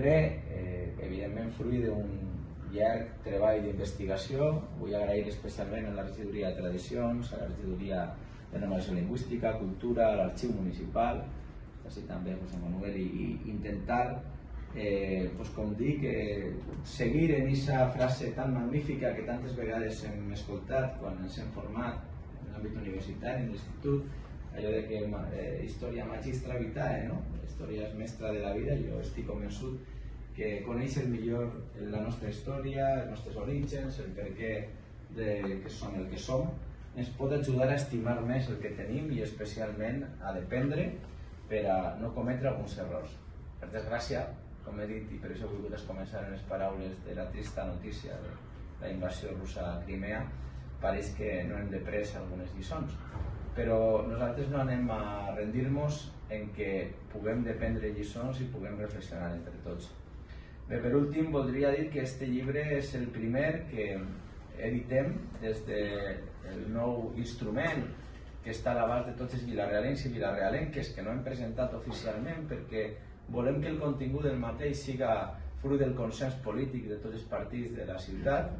llibre, evidentment, fruit d'un llarg treball d'investigació. Vull agrair especialment a la regidoria de Tradicions, a la regidoria de Normalització Lingüística, Cultura, a l'Arxiu Municipal, així també a Manuel, i intentar, com dic, seguir en aquesta frase tan magnífica que tantes vegades hem escoltat quan ens hem format en l'àmbit universitari, en l'institut, allò de que història magistra vitae, no? La història és mestra de la vida. Jo estic convençut que conèixer millor la nostra història, els nostres orígens, el perquè que som el que som, ens pot ajudar a estimar més el que tenim i especialment a dependre per a no cometre alguns errors. Per desgràcia, com he dit, i per això he volgut començar en les paraules de la trista notícia de la invasió russa a Crimea, pareix que no hem de pres algunes lliçons. Però nosaltres no anem a rendir-nos en que puguem dependre lliçons i puguem reflexionar entre tots. Bé, per últim, voldria dir que este llibre és el primer que editem des del nou instrument que està a l'abast de tots els vilarealencs i vilarealenques, que no hem presentat oficialment perquè volem que el contingut del mateix siga fruit del consens polític de tots els partits de la ciutat,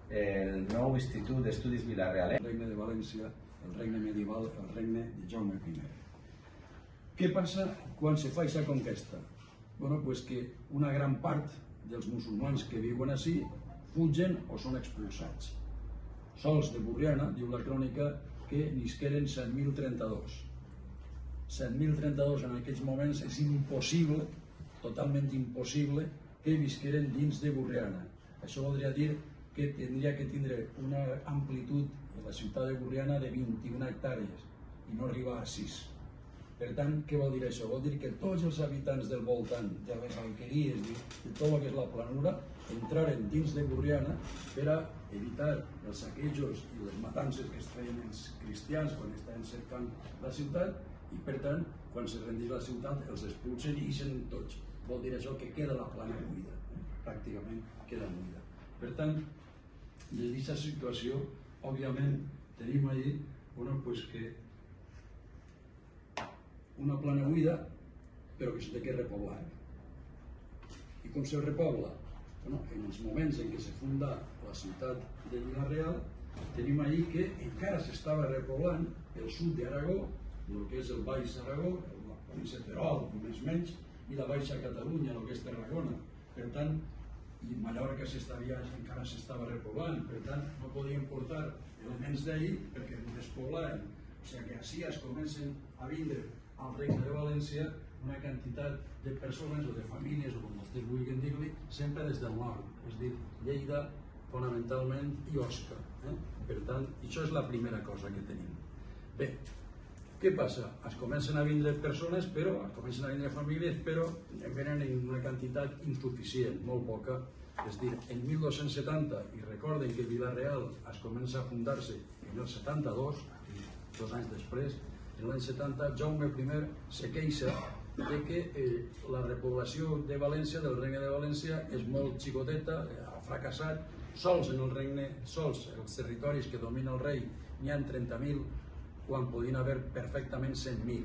el nou Institut d'Estudis Vilarealencs. El regne de València, el regne medieval, el regne de Jaume I. Què passa quan se fa aquesta conquesta? Bueno, pues que una gran part dels musulmans que viuen ací fugen o són expulsats. Sols de Borriana, diu la crònica, que n'isqueren 7.032. 7.032 en aquells moments és impossible, totalment impossible, que visqueren dins de Borriana. Això voldria dir que tindria que tindre una amplitud de la ciutat de Borriana de 21 hectàrees i no arribar a 6. Per tant, què vol dir això? Vol dir que tots els habitants del voltant, de les alqueries, de tot el que és la planura, entraren dins de Borriana per a evitar els saquejos i les matances que es feien els cristians quan estaven cercant la ciutat, i per tant, quan se rendís la ciutat, els expulsen i ixen tots. Vol dir això que queda la plana buida, pràcticament queda buida. Per tant, des d'aquesta situació, òbviament, tenim ahí que una plana buida, però que s'ha de repoblar. I com se repobla? En els moments en què se funda la ciutat de Vila-real, tenim ahí que encara s'estava repoblant el sud d'Aragó, el que és el Baix Aragó, la província de Terol, més o menys, i la Baixa Catalunya, el que és Tarragona. Per tant, i Mallorca encara s'estava repoblant, per tant, no podien portar elements d'ahir perquè no despoblaven. O sigui que així es comencen a vindre al Regne de València una quantitat de persones o de famílies, o com vostès vulguin dir-li, sempre des del nord, és a dir, Lleida, fonamentalment, i Osca. Per tant, això és la primera cosa que tenim. Bé, què passa? Es comencen a vindre persones, es comencen a vindre famílies, però venen en una quantitat insuficient, molt poca. És a dir, en 1270, i recorden que Vila-real es comença a fundar-se en el 72, 2 anys després, en l'any 70, Jaume I se queixa de que la repoblació de València, del regne de València, és molt xicoteta, ha fracassat. Sols en el regne, sols els territoris que domina el rei, n'hi ha 30.000, quan podien haver perfectament 100.000.